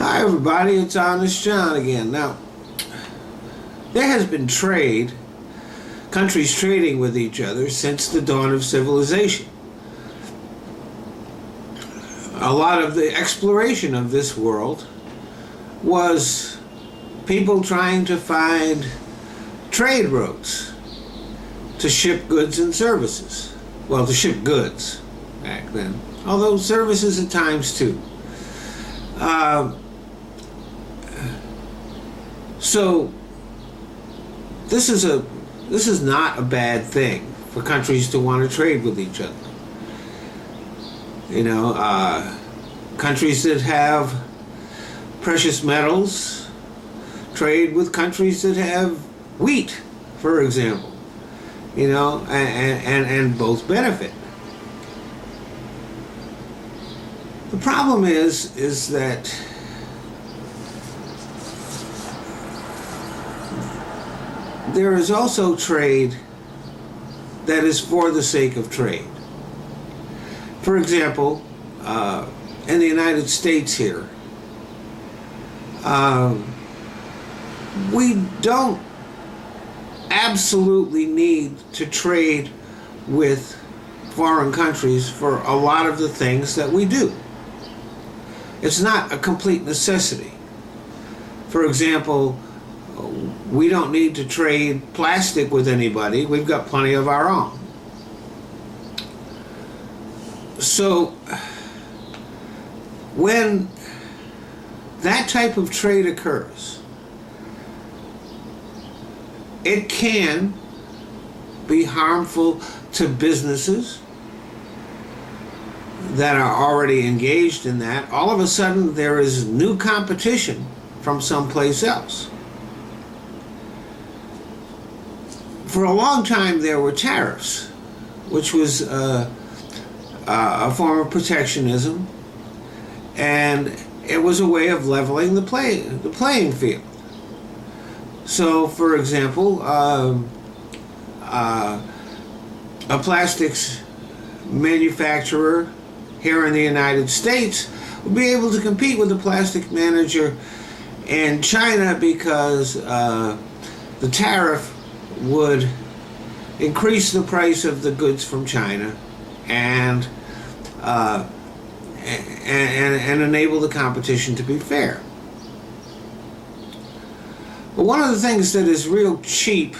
Hi everybody, it's Honest John again. Now, there has been trade, countries trading with each other since the dawn of civilization. A lot of the exploration of this world was people trying to find trade routes to ship goods and services. Well, to ship goods back then, although services at times too. So this is not a bad thing for countries to want to trade with each other. You know, countries that have precious metals trade with countries that have wheat, for example. You know, and both benefit. The problem is that there is also trade that is for the sake of trade. For example, in the United States here, we don't absolutely need to trade with foreign countries for a lot of the things that we do. It's not a complete necessity. For example, we don't need to trade plastic with anybody. We've got plenty of our own. So when that type of trade occurs, it can be harmful to businesses that are already engaged in that. All of a sudden there is new competition from someplace else. For a long time there were tariffs, which was a form of protectionism, and it was a way of leveling the playing field. So, for example, a plastics manufacturer here in the United States will be able to compete with the plastic manager in China because the tariff would increase the price of the goods from China and enable the competition to be fair. But one of the things that is real cheap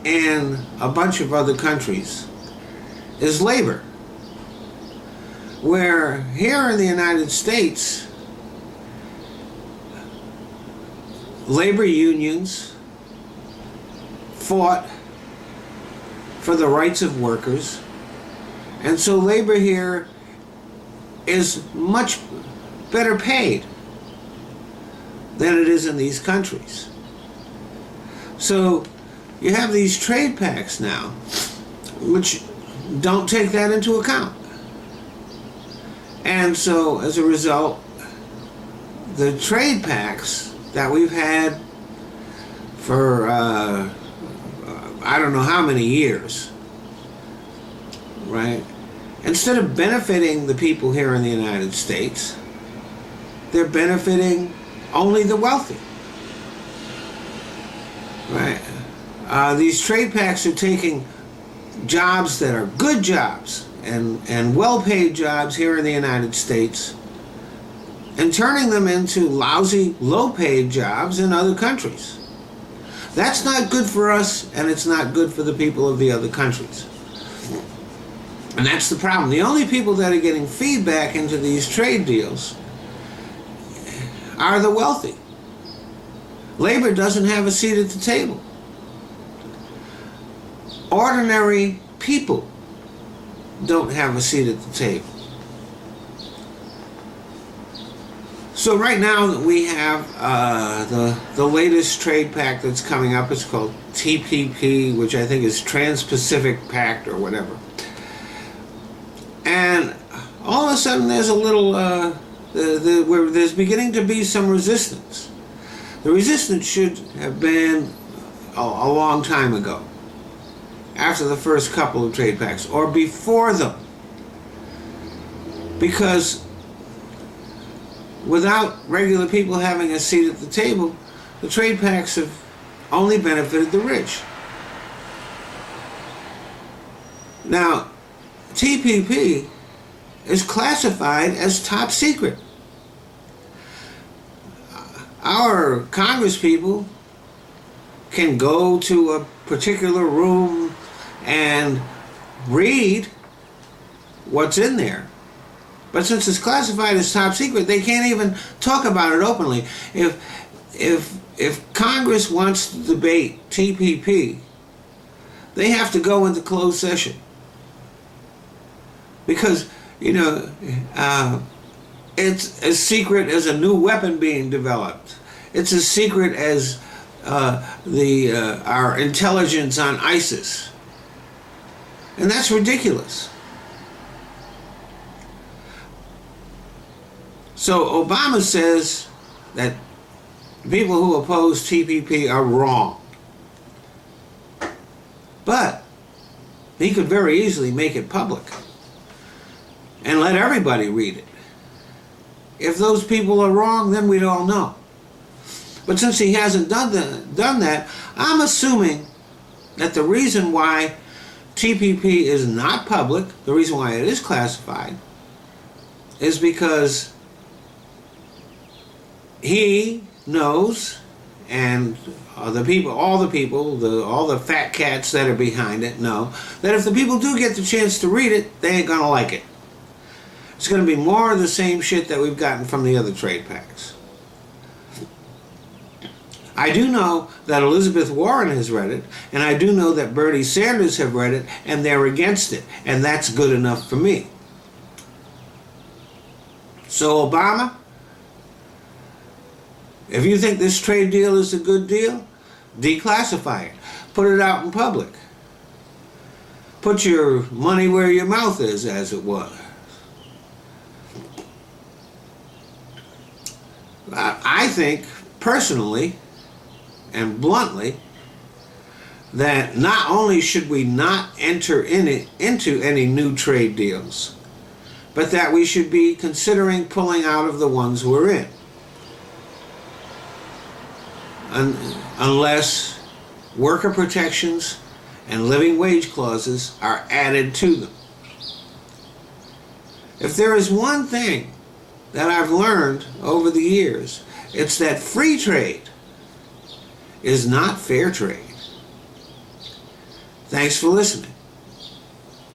in a bunch of other countries is labor. Where here in the United States, labor unions fought for the rights of workers, and so labor here is much better paid than it is in these countries. So you have these trade pacts now which don't take that into account. And so as a result, the trade pacts that we've had for I don't know how many years, right? Instead of benefiting the people here in the United States, they're benefiting only the wealthy, right? These trade pacts are taking jobs that are good jobs and well-paid jobs here in the United States and turning them into lousy, low-paid jobs in other countries. That's not good for us, and it's not good for the people of the other countries. And that's the problem. The only people that are getting feedback into these trade deals are the wealthy. Labor doesn't have a seat at the table. Ordinary people don't have a seat at the table. So right now we have the latest trade pact that's coming up. It's called TPP, which I think is Trans-Pacific Pact or whatever. And all of a sudden there's a little, where there's beginning to be some resistance. The resistance should have been a long time ago, after the first couple of trade pacts, or before them. Because without regular people having a seat at the table, the trade pacts have only benefited the rich. Now, TPP is classified as top secret. Our Congress people can go to a particular room and read what's in there. But since it's classified as top secret, they can't even talk about it openly. If Congress wants to debate TPP, they have to go into closed session. Because, it's as secret as a new weapon being developed. It's as secret as our intelligence on ISIS. And that's ridiculous. So Obama says that people who oppose TPP are wrong. But he could very easily make it public and let everybody read it. If those people are wrong, then we'd all know. But since he hasn't done that, I'm assuming that the reason why TPP is not public, the reason why it is classified, is because he knows, and all the fat cats that are behind it know, that if the people do get the chance to read it, they ain't gonna like it. It's going to be more of the same shit that we've gotten from the other trade pacts. I do know that Elizabeth Warren has read it, and I do know that Bernie Sanders have read it, and they're against it, and that's good enough for me. So Obama, if you think this trade deal is a good deal, declassify it. Put it out in public. Put your money where your mouth is, as it was. I think, personally and bluntly, that not only should we not enter into any new trade deals, but that we should be considering pulling out of the ones we're in. Unless worker protections and living wage clauses are added to them. If there is one thing that I've learned over the years, it's that free trade is not fair trade. Thanks for listening.